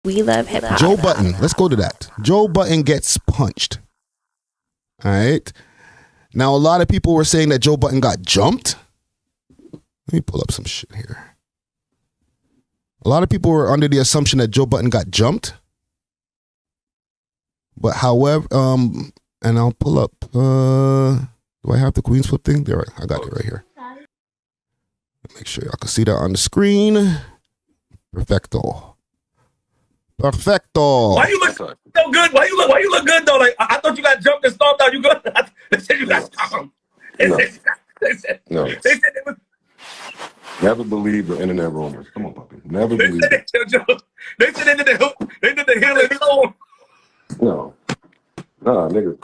We love hip hop. Joe Budden. Let's go to that. Joe Budden gets punched. All right. Now, a lot of people were saying that Joe Budden got jumped. Let me pull up some shit here. A lot of people were under the assumption that Joe Budden got jumped. But however, and I'll pull up, do I have the Queen's Flip thing? There, I got it right here. Make sure y'all can see that on the screen. Perfecto. Why you look so good? Why you look good though? Like I thought you got jumped and stomped out. You good? They said you got stomped. They said it was. Never believe the internet rumors. Come on, puppy. Never believe it. They said they did the hill and home. No. Nigga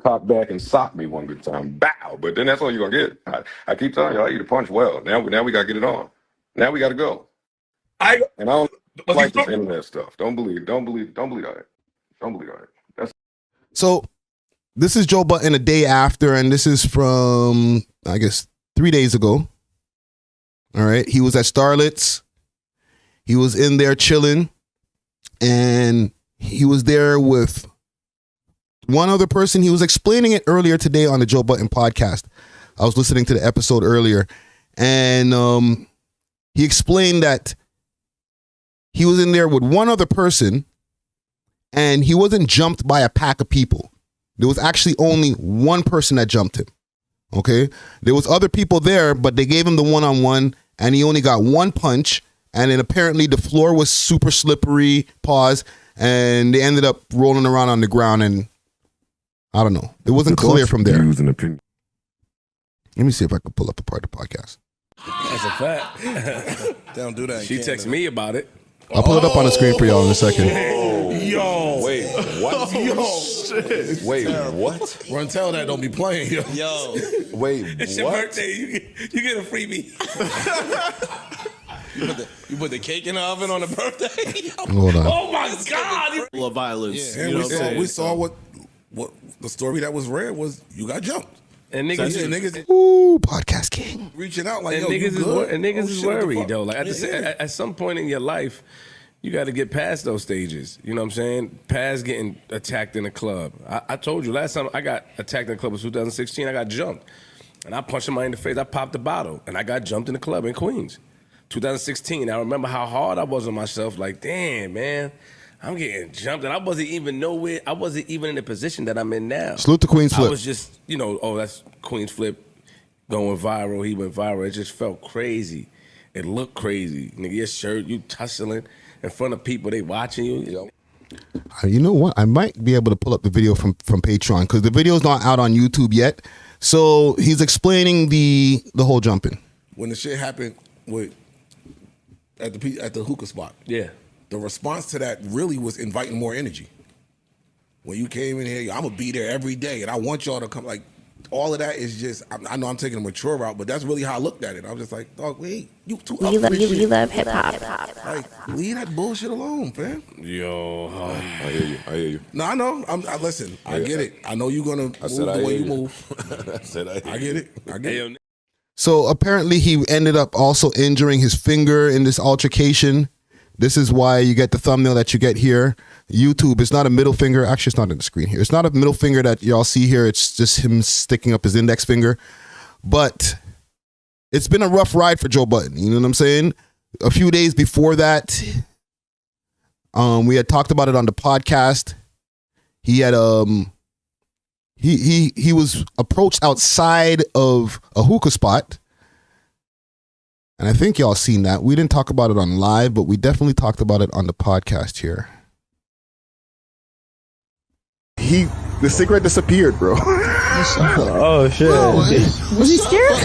cock back and sock me one good time. Bow. But then that's all you're gonna get. I keep telling y'all, I eat a punch well. Now we gotta get it on. Now we gotta go. And I don't like this internet stuff. Don't believe all that. Don't believe all that. So this is Joe Budden a day after, and this is from, I guess, 3 days ago. All right. He was at Starlet's. He was in there chilling, and he was there with one other person. He was explaining it earlier today on the Joe Budden podcast. I was listening to the episode earlier, and he explained that he was in there with one other person, and he wasn't jumped by a pack of people. There was actually only one person that jumped him. Okay? There was other people there, but they gave him the one-on-one, and he only got one punch, and then apparently the floor was super slippery, and they ended up rolling around on the ground, and I don't know. It wasn't clear from there. Let me see if I can pull up a part of the podcast. That's a fact. Don't do that. She texted me about it. I'll pull it up on the screen for y'all in a second. Yo. Wait, what? Yo. Shit. Wait, what? Run, tell that don't be playing, yo. Wait, It's what? your birthday. You get a freebie. You put the cake in the oven on the birthday? Hold on. Oh my God! Full of violence. Yeah, you know we saw what the story that was read was you got jumped. And niggas, niggas Ooh, podcast king. reaching out like, and yo, niggas you is good? and niggas Oh, is shit, what the worried fuck? though. Like Yeah. at some point in your life, you got to get past those stages. You know what I'm saying? Past getting attacked in a club. I told you last time I got attacked in a club was 2016. I got jumped, and I punched somebody in the face. I popped the bottle, and I got jumped in the club in Queens, 2016. I remember how hard I was on myself. Like, damn, man, I'm getting jumped, and I wasn't even in the position that I'm in now. Salute to Queen's Flip. I was just, that's Queen's Flip going viral. He went viral. It just felt crazy. It looked crazy. Nigga, your shirt, you tussling in front of people, they watching you. You know what? I might be able to pull up the video from Patreon because the video's not out on YouTube yet. So he's explaining the whole jumping. When the shit happened at the hookah spot, Yeah. the response to that really was inviting more energy. When you came in here, I'm gonna be there every day, and I want y'all to come. Like, all of that is just. I know I'm taking a mature route, but that's really how I looked at it. I was just like, dog, wait, you too. We love hip hop. Like, leave that bullshit alone, fam. Yo. I hear you. No, I know. Listen, I get it. I know you're gonna move the way you move. I said I get it. I get it. So apparently he ended up also injuring his finger in this altercation. This is why you get the thumbnail that you get here. YouTube, it's not a middle finger. Actually, it's not on the screen here. It's not a middle finger that y'all see here. It's just him sticking up his index finger. But it's been a rough ride for Joe Budden. You know what I'm saying? A few days before that, we had talked about it on the podcast. He had he was approached outside of a hookah spot. And I think y'all seen that. We didn't talk about it on live, but we definitely talked about it on the podcast here. The cigarette disappeared, bro. Oh shit! Was he scared?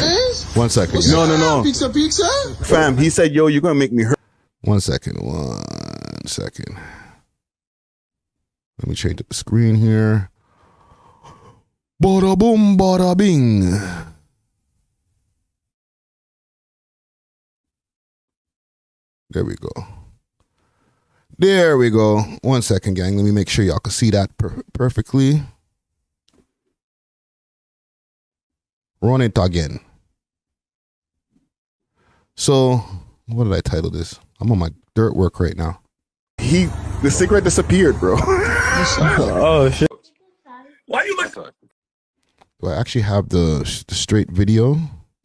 1 second. No. Pizza. Fam, he said, "Yo, you're gonna make me hurt." 1 second. 1 second. Let me change up the screen here. Bada boom, bada bing. There we go. There we go. 1 second, gang. Let me make sure y'all can see that perfectly. Run it again. So, what did I title this? I'm on my dirt work right now. the cigarette disappeared, bro. Oh shit. Why you look? Do I actually have the straight video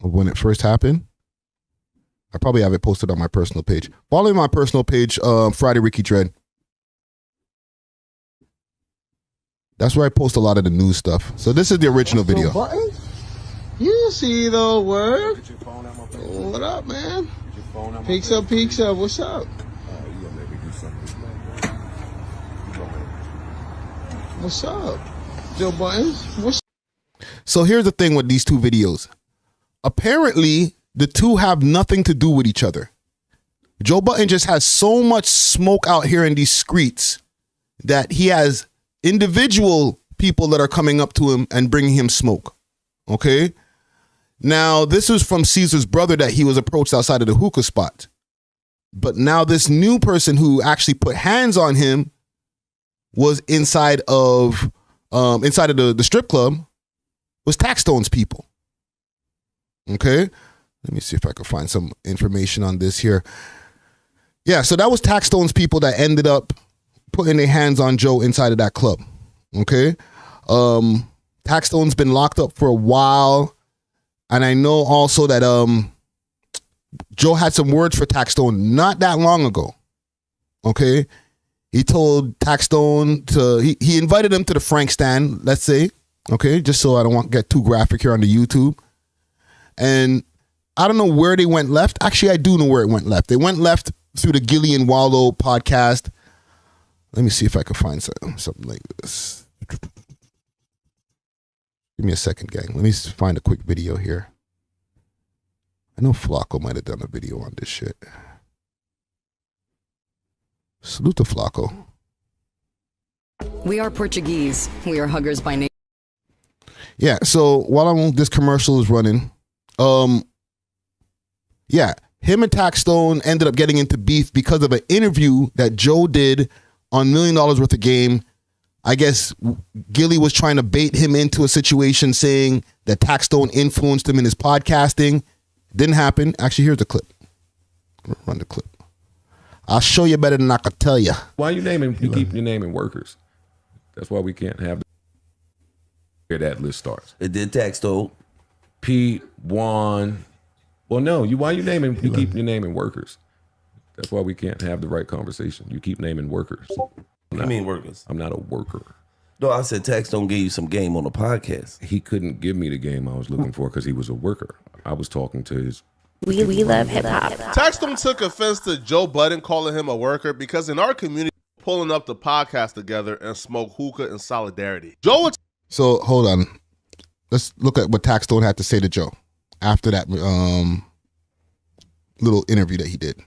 of when it first happened? I probably have it posted on my personal page. Follow my personal page, Friday Ricky Dread. That's where I post a lot of the news stuff. So this is the original video. You see the word? What up, man? Peaks up. What's up? What's up, Joe Buttons? So here's the thing with these two videos. Apparently, the two have nothing to do with each other. Joe Budden just has so much smoke out here in these streets that he has individual people that are coming up to him and bringing him smoke. Okay? Now, this was from Caesar's brother that he was approached outside of the hookah spot. But now this new person who actually put hands on him was inside of the strip club was Taxstone's people. Okay? Let me see if I can find some information on this here. Yeah, so that was Taxstone's people that ended up putting their hands on Joe inside of that club. Okay? Taxstone's been locked up for a while. And I know also that Joe had some words for Taxstone not that long ago. Okay? He told Taxstone he invited him to the Frank stand, let's say. Okay? Just so I don't want to get too graphic here on the YouTube. And I don't know where they went left. Actually, I do know where it went left. They went left through the Gilly and Wallow podcast. Let me see if I can find something like this. Give me a second, gang. Let me find a quick video here. I know Flacco might have done a video on this shit. Salute to Flacco. We are Portuguese. We are huggers by nature. Yeah, so while this commercial is running, yeah, him and Taxstone ended up getting into beef because of an interview that Joe did on $1 Million Worth of Game. I guess Gilly was trying to bait him into a situation saying that Taxstone influenced him in his podcasting. Didn't happen. Actually, here's the clip. Run the clip. I'll show you better than I could tell you. Why you keep your naming workers? That's why we can't have where that list starts. It did Taxstone. Pete, Juan. Well, no, you keep your naming workers. That's why we can't have the right conversation. You keep naming workers. What do you mean workers? I'm not a worker. No, I said Taxstone gave you some game on the podcast. He couldn't give me the game I was looking for because he was a worker. I was talking to his... We love hip-hop. Taxstone took offense to Joe Budden calling him a worker because in our community, pulling up the podcast together and smoke hookah in solidarity. So, hold on. Let's look at what Taxstone had to say to Joe after that little interview that he did.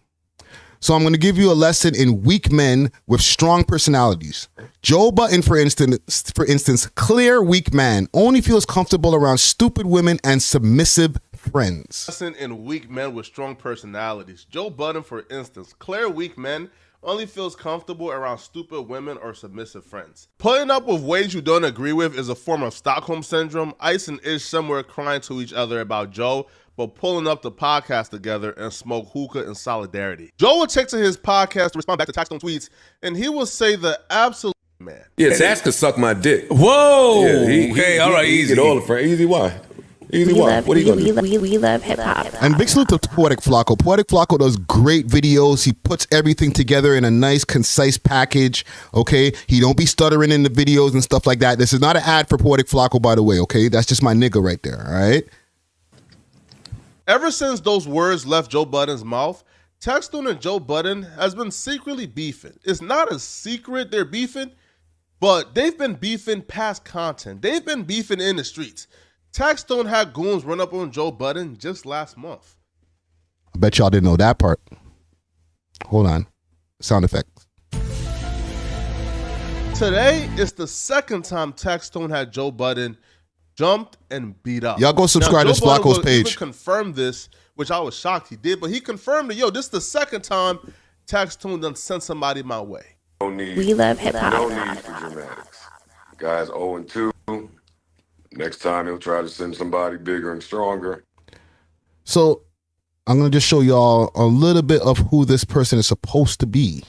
So I'm going to give you a lesson in weak men with strong personalities. Joe Budden, for instance, clear weak man, only feels comfortable around stupid women and submissive friends. Lesson in weak men with strong personalities. Joe Budden, for instance, clear weak men only feels comfortable around stupid women or submissive friends. Putting up with ways you don't agree with is a form of Stockholm Syndrome. Ice and Ish somewhere crying to each other about Joe, but pulling up the podcast together and smoke hookah in solidarity. Joe would take to his podcast to respond back to Taxstone tweets, and he will say the absolute man. Yeah, Tax could suck my dick. Whoa! Yeah, okay, all right, easy. Get all the friends. Easy, why? Easy, We why? love, What are you going to do? we love hip-hop. And big salute to Poetic Flacco. Poetic Flacco does great videos. He puts everything together in a nice, concise package, okay? He don't be stuttering in the videos and stuff like that. This is not an ad for Poetic Flacco, by the way, okay? That's just my nigga right there, all right? Ever since those words left Joe Budden's mouth, Taxstone and Joe Budden has been secretly beefing. It's not a secret they're beefing, but they've been beefing past content. They've been beefing in the streets. Taxstone had goons run up on Joe Budden just last month. I bet y'all didn't know that part. Hold on. Sound effects. Today is the second time Taxstone had Joe Budden jumped and beat up. Y'all go subscribe to Flacco's page. He confirmed this, which I was shocked he did, but he confirmed it. Yo, this is the second time Taxstone done sent somebody my way. We love hip-hop. No need for dramatics. Guy's 0-2. Next time he'll try to send somebody bigger and stronger. So I'm going to just show y'all a little bit of who this person is supposed to be.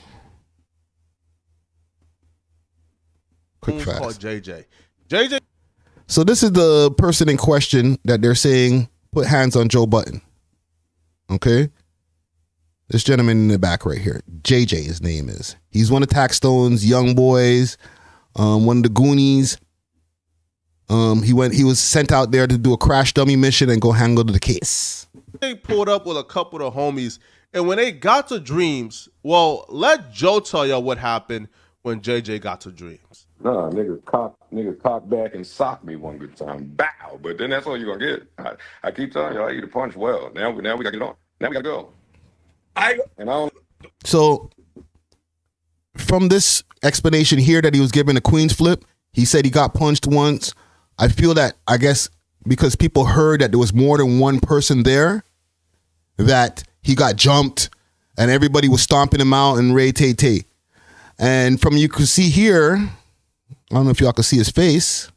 quick called fast. JJ. JJ. So this is the person in question that they're saying put hands on Joe Budden. Okay? This gentleman in the back right here. JJ, his name is. He's one of Taxstone's young boys, one of the Goonies. He was sent out there to do a crash dummy mission and go handle the case. They pulled up with a couple of homies, and when they got to Dreams, well, let Joe tell y'all what happened when JJ got to Dreams. Nah, nigga cock back and sock me one good time. Bow. But then that's all you're gonna get. I keep telling you, I eat a punch well. Now we gotta get it on. Now we gotta go. So from this explanation here that he was given a Queen's flip, he said he got punched once. I feel that, I guess, because people heard that there was more than one person there, that he got jumped and everybody was stomping him out and Ray Tay Tay. And from you can see here, I don't know if y'all can see his face,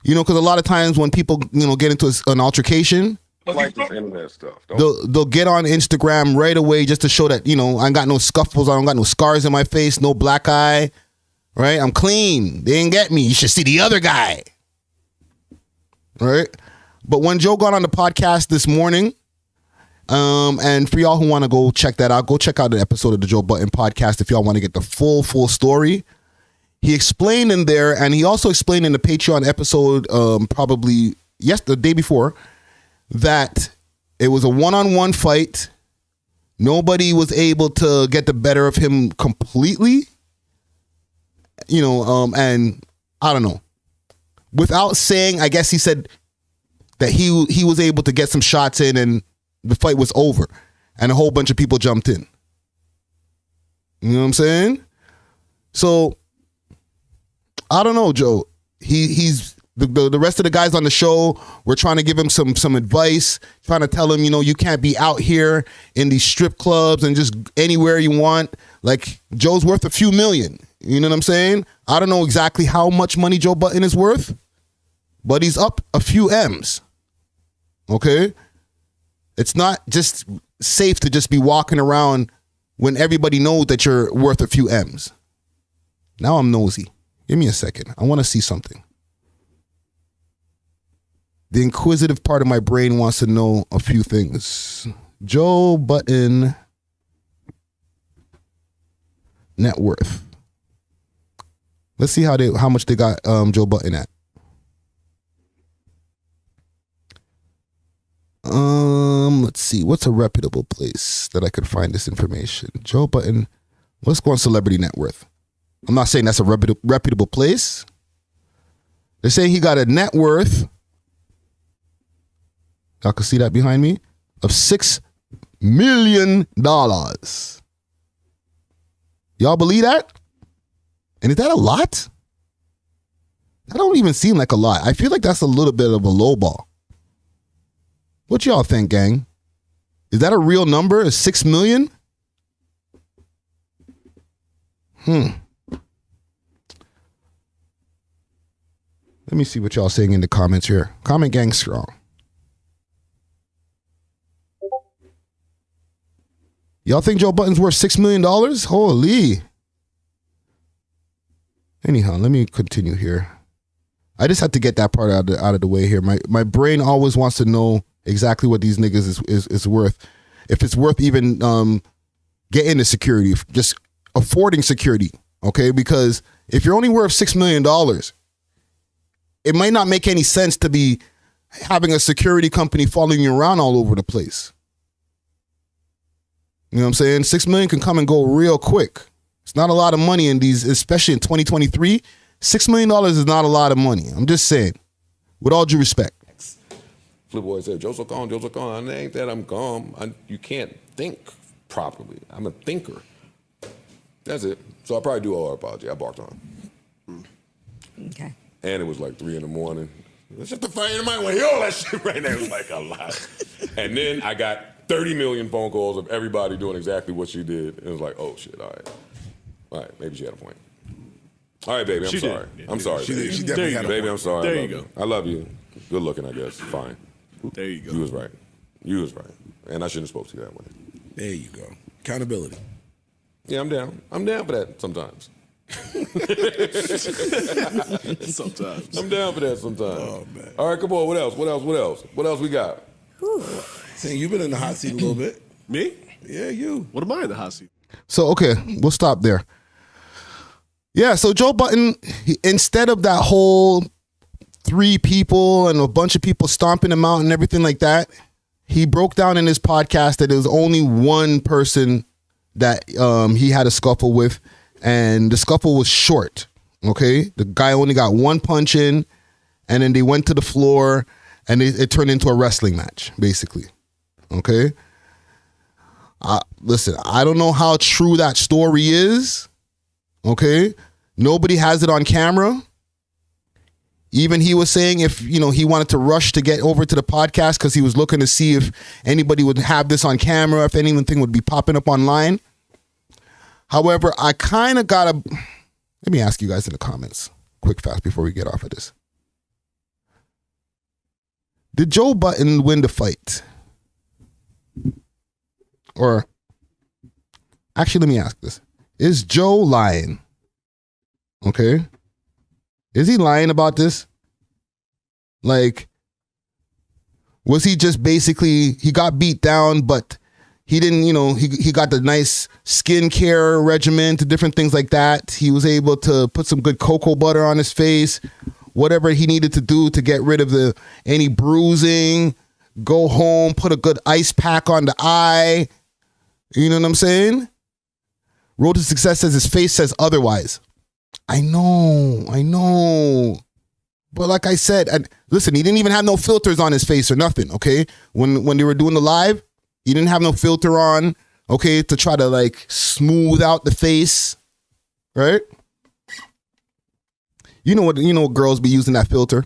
because a lot of times when people, get into an altercation, like this internet stuff. They'll get on Instagram right away just to show that, I ain't got no scuffles, I don't got no scars in my face, no black eye, right? I'm clean. They didn't get me. You should see the other guy. Right? But when Joe got on the podcast this morning, and for y'all who want to go check that out, go check out the episode of the Joe Budden podcast if y'all want to get the full story. He explained in there, and he also explained in the Patreon episode, probably the day before, that it was a one-on-one fight. Nobody was able to get the better of him completely. And I don't know. Without saying, I guess he said that he was able to get some shots in and the fight was over and a whole bunch of people jumped in. You know what I'm saying? So I don't know, Joe. He's the rest of the guys on the show, we're trying to give him some advice, trying to tell him, you can't be out here in these strip clubs and just anywhere you want. Like, Joe's worth a few million. You know what I'm saying? I don't know exactly how much money Joe Budden is worth, but he's up a few M's. Okay? It's not just safe to just be walking around when everybody knows that you're worth a few M's. Now I'm nosy. Give me a second. I want to see something. The inquisitive part of my brain wants to know a few things. Joe Budden net worth. Let's see how much they got Joe Budden at. Let's see. What's a reputable place that I could find this information? Joe Budden. Let's go on celebrity net worth. I'm not saying that's a reputable place. They're saying he got a net worth. Y'all can see that behind me, of $6 million. Y'all believe that? And is that a lot? That don't even seem like a lot. I feel like that's a little bit of a low ball. What y'all think, gang? Is that a real number? Is $6 million? Let me see what y'all saying in the comments here. Comment gang strong. Y'all think Joe Budden's worth $6 million? Holy. Anyhow, let me continue here. I just had to get that part out of the way here. My brain always wants to know exactly what these niggas is worth. If it's worth even getting the security, just affording security, okay? Because if you're only worth $6 million, it might not make any sense to be having a security company following you around all over the place. You know what I'm saying? $6 million can come and go real quick. It's not a lot of money in these, especially in 2023. $6 million is not a lot of money. I'm just saying, with all due respect. Flip boy said, Joe's so calm, Joe's so calm. It ain't that I'm calm. You can't think properly. I'm a thinker. That's it. So I probably do owe our apology. I barked on him. Okay. And it was like 3 a.m. It's just the fight in my way. All that shit right there was like a lot. And then I got 30 million phone calls of everybody doing exactly what she did. It was like, oh shit, all right. All right, maybe she had a point. All right, baby, I'm sorry. I'm sorry, baby. She definitely had a point. Baby, I'm sorry. There you go. I love you. Good looking, I guess. Fine. There you go. You was right. You was right. And I shouldn't have spoke to you that way. There you go. Accountability. Yeah, I'm down. I'm down for that sometimes. Sometimes. I'm down for that sometimes. Oh, man. All right, come on. What else? What else we got? Saying you've been in the hot seat a little bit. Me? Yeah, you. What am I in the hot seat? So, okay, we'll stop there. Yeah, so Joe Budden, instead of that whole 3 people and a bunch of people stomping him out and everything like that, he broke down in his podcast that there was only one person that he had a scuffle with, and the scuffle was short, okay? The guy only got 1 punch in, and then they went to the floor, and it turned into a wrestling match, basically, okay? Listen, I don't know how true that story is, okay? Nobody has it on camera. Even he was saying if, he wanted to rush to get over to the podcast because he was looking to see if anybody would have this on camera, if anything would be popping up online. However, I kind of got to, let me ask you guys in the comments, quick, fast, before we get off of this. Did Joe Budden win the fight? Or, actually, let me ask this. Is Joe lying? Okay? Is he lying about this? Like, was he just basically, he got beat down, but he didn't, he got the nice skincare regimen to different things like that. He was able to put some good cocoa butter on his face, whatever he needed to do to get rid of any bruising, go home, put a good ice pack on the eye. You know what I'm saying? Road to Success says his face says otherwise. I know. But like I said, and listen, he didn't even have no filters on his face or nothing, okay? When they were doing the live, he didn't have no filter on, okay, to try to like smooth out the face, right? You know what girls be using that filter.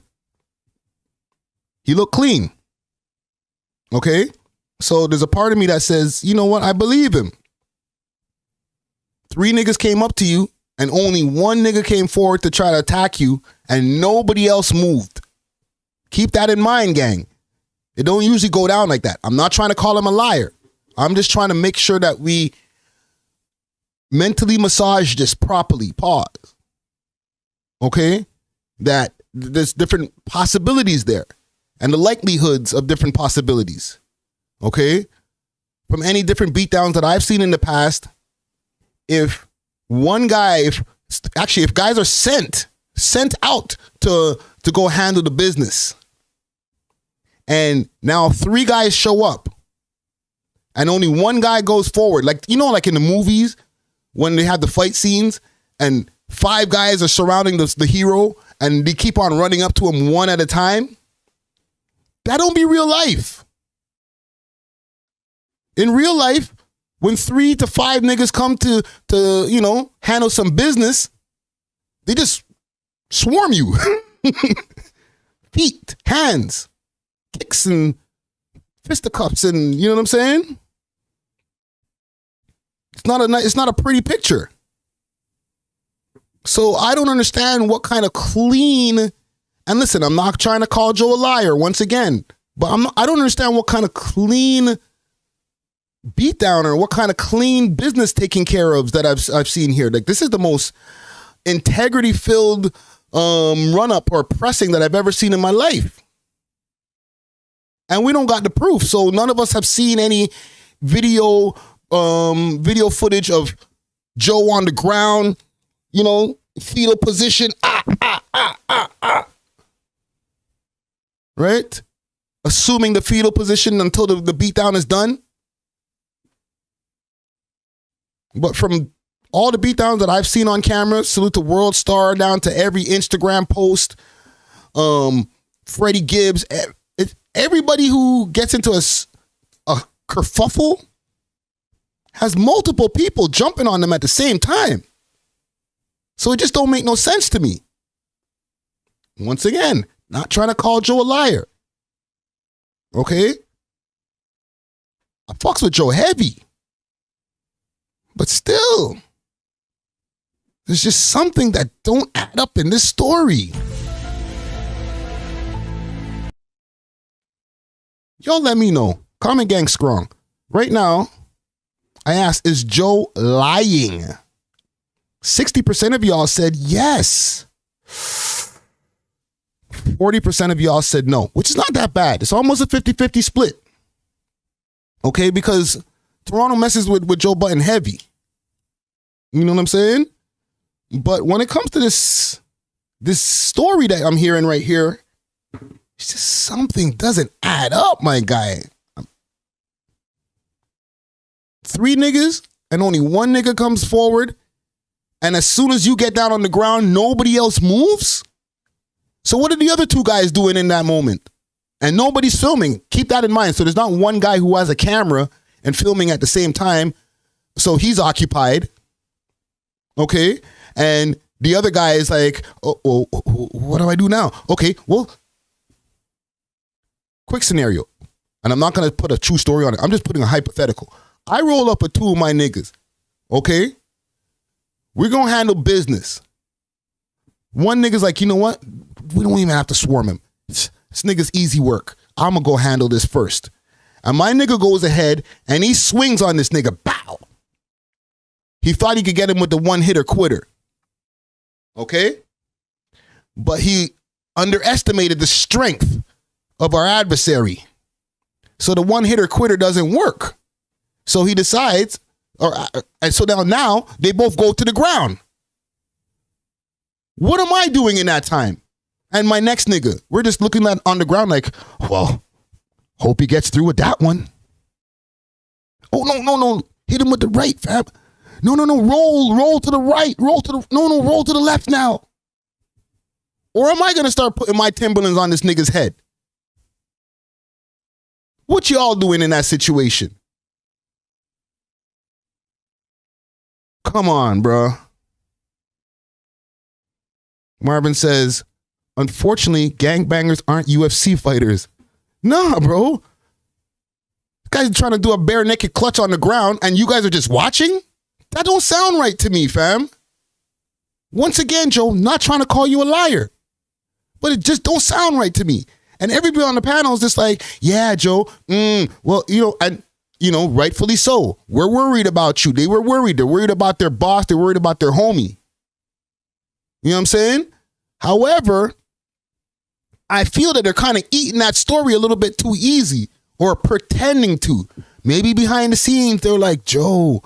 He looked clean. Okay? So there's a part of me that says, you know what? I believe him. 3 niggas came up to you and only 1 nigga came forward to try to attack you and nobody else moved. Keep that in mind, gang. It don't usually go down like that. I'm not trying to call him a liar. I'm just trying to make sure that we mentally massage this properly. Pause. Okay? That there's different possibilities there and the likelihoods of different possibilities. Okay? From any different beatdowns that I've seen in the past, if guys are sent out to go handle the business, and now 3 guys show up, and only 1 guy goes forward, like in the movies when they have the fight scenes, and 5 guys are surrounding the hero, and they keep on running up to him 1 at a time. That don't be real life. In real life, when 3 to 5 niggas come to handle some business, they just swarm you. Feet, hands, kicks, and fisticuffs, and you know what I'm saying? It's not a pretty picture. So I don't understand what kind of clean, and listen, I'm not trying to call Joe a liar once again, but I don't understand what kind of clean beatdown or what kind of clean business taking care of that I've seen here. Like, this is the most integrity filled run up or pressing that I've ever seen in my life. And we don't got the proof. So none of us have seen any video footage of Joe on the ground, fetal position. Right? Assuming the fetal position until the beatdown is done. But from all the beatdowns that I've seen on camera, salute to World Star down to every Instagram post, Freddie Gibbs, everybody who gets into a kerfuffle has multiple people jumping on them at the same time. So it just don't make no sense to me. Once again, not trying to call Joe a liar. Okay? I fucks with Joe heavy. But still, there's just something that don't add up in this story. Y'all let me know. Comment gang strong. Right now, I ask, is Joe lying? 60% of y'all said yes. 40% of y'all said no, which is not that bad. It's almost a 50-50 split. Okay, because Toronto messes with Joe Budden heavy. You know what I'm saying? But when it comes to this story that I'm hearing right here, it's just something doesn't add up, my guy. 3 niggas and only 1 nigga comes forward, and as soon as you get down on the ground, nobody else moves? So what are the other 2 guys doing in that moment? And nobody's filming. Keep that in mind. So there's not one guy who has a camera and filming at the same time. So he's occupied. Okay? And the other guy is like, oh, what do I do now? Okay, well, quick scenario. And I'm not going to put a true story on it. I'm just putting a hypothetical. I roll up with 2 of my niggas. Okay? We're going to handle business. One nigga's like, you know what? We don't even have to swarm him. This nigga's easy work. I'm going to go handle this first. And my nigga goes ahead and he swings on this nigga. Bow. He thought he could get him with the one-hitter quitter. Okay? But he underestimated the strength of our adversary. So the one-hitter quitter doesn't work. So he decides, and so now they both go to the ground. What am I doing in that time? And my next nigga, we're just looking at on the ground like, well, hope he gets through with that one. Oh, no. Hit him with the right, fam. No. Roll to the right. Roll to the left now. Or am I going to start putting my Timberlands on this nigga's head? What y'all doing in that situation? Come on, bro. Marvin says, unfortunately, gangbangers aren't UFC fighters. Nah, bro. This guy's trying to do a bare naked clutch on the ground and you guys are just watching? That don't sound right to me, fam. Once again, Joe, not trying to call you a liar, but it just don't sound right to me. And everybody on the panel is just like, yeah, Joe, well, rightfully so. We're worried about you. They were worried. They're worried about their boss. They're worried about their homie. You know what I'm saying? However, I feel that they're kind of eating that story a little bit too easy or pretending to. Maybe behind the scenes, they're like, Joe,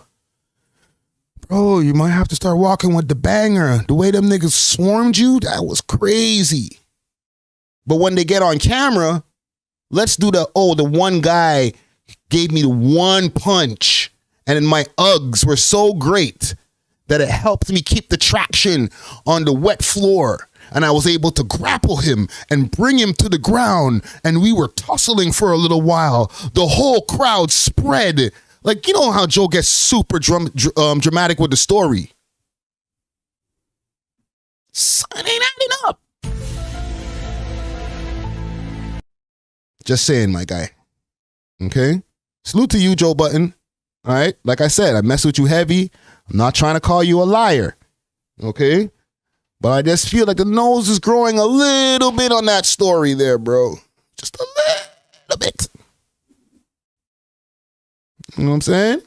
bro, you might have to start walking with the banger. The way them niggas swarmed you, that was crazy. But when they get on camera, let's do the one guy gave me the one punch and then my Uggs were so great that it helped me keep the traction on the wet floor. And I was able to grapple him and bring him to the ground. And we were tussling for a little while. The whole crowd spread. Like, you know how Joe gets super dramatic with the story. Son, ain't adding up. Just saying, my guy. Okay? Salute to you, Joe Budden. All right? Like I said, I mess with you heavy. I'm not trying to call you a liar. Okay? But I just feel like the nose is growing a little bit on that story there, bro. Just a little bit. You know what I'm saying?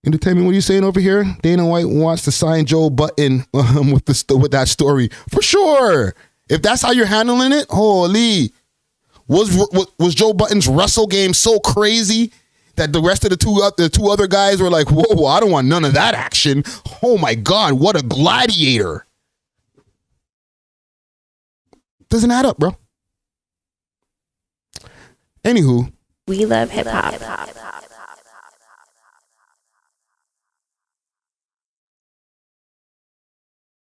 Entertainment, what are you saying over here? Dana White wants to sign Joe Budden with that story. For sure. If that's how you're handling it, holy. Was Joe Budden's wrestle game so crazy that the rest of the two other guys were like, whoa, I don't want none of that action. Oh my God, what a gladiator. Doesn't add up, bro. Anywho. We love hip hop.